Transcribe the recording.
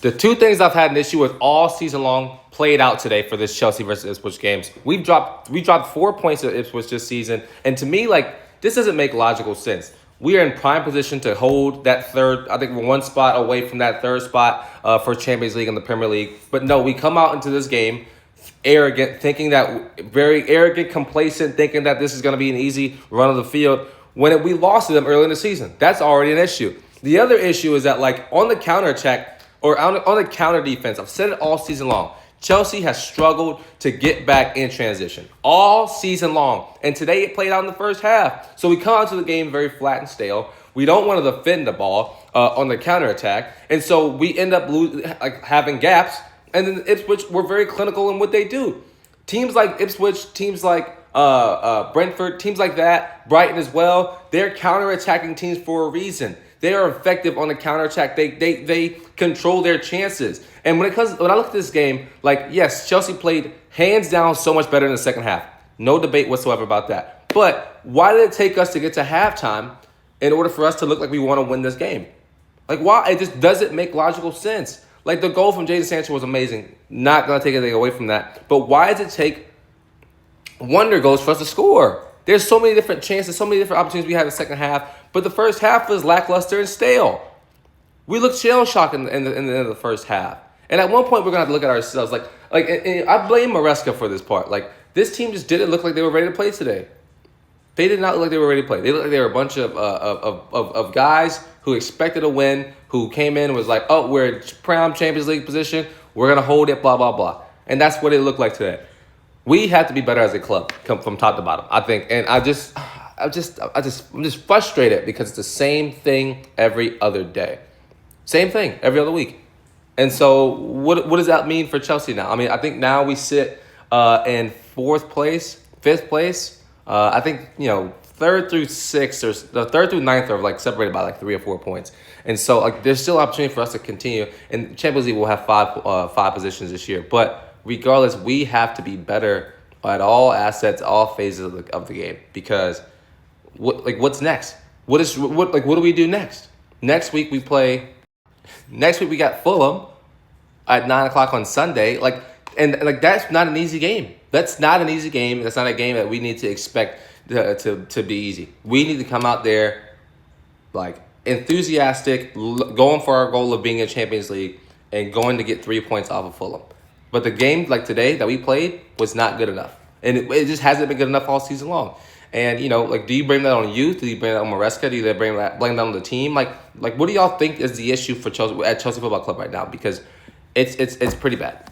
The two things I've had an issue with all season long played out today for this Chelsea versus Ipswich games. We dropped 4 points at Ipswich this season, and to me, like, this doesn't make logical sense. We are in prime position to hold that third. I think we're one spot away from that third spot for Champions League in the Premier League. But no, we come out into this game arrogant, very arrogant, complacent, thinking that this is going to be an easy run of the field when we lost to them early in the season. That's already an issue. The other issue is that, like, on the counter attack or on the counter defense, I've said it all season long, Chelsea has struggled to get back in transition all season long. And today it played out in the first half. So we come out to the game very flat and stale. We don't want to defend the ball on the counterattack. And so we end up having gaps. And then Ipswich were very clinical in what they do. Teams like Ipswich, teams like Brentford, teams like that, Brighton as well, they're counterattacking teams for a reason. They are effective on the counterattack. They control their chances. And when I look at this game, like, yes, Chelsea played hands down so much better in the second half. No debate whatsoever about that. But why did it take us to get to halftime in order for us to look like we want to win this game? Like, why? It just doesn't make logical sense. Like, the goal from Jadon Sancho was amazing. Not going to take anything away from that. But why does it take wonder goals for us to score? There's so many different chances, so many different opportunities we had in the second half. But the first half was lackluster and stale. We looked shell-shocked in the end of the first half. And at one point, we're going to have to look at ourselves. And I blame Maresca for this part. Like, this team just didn't look like they were ready to play today. They did not look like they were ready to play. They looked like they were a bunch of guys who expected a win, who came in and was like, oh, we're in prime Champions League position. We're going to hold it, blah, blah, blah. And that's what it looked like today. We have to be better as a club, come from top to bottom, I think. And I'm just frustrated because it's the same thing every other day. Same thing every other week. And so what does that mean for Chelsea now? I mean, I think now we sit in fifth place. I think, third through sixth or the third through ninth are like separated by like 3 or 4 points. And so like there's still opportunity for us to continue. And Champions League will have five positions this year. But regardless, we have to be better at all assets, all phases of the game. Because what's next? What do we do next? Next week we got Fulham at 9:00 on Sunday. That's not an easy game. That's not an easy game. That's not a game that we need to expect to be easy. We need to come out there like enthusiastic, going for our goal of being in Champions League and going to get 3 points off of Fulham. But the game like today that we played was not good enough. And it just hasn't been good enough all season long. And, do you blame that on youth? Do you blame that on Maresca? Do you blame that on the team? Like, what do y'all think is the issue for Chelsea at Chelsea Football Club right now? Because it's pretty bad.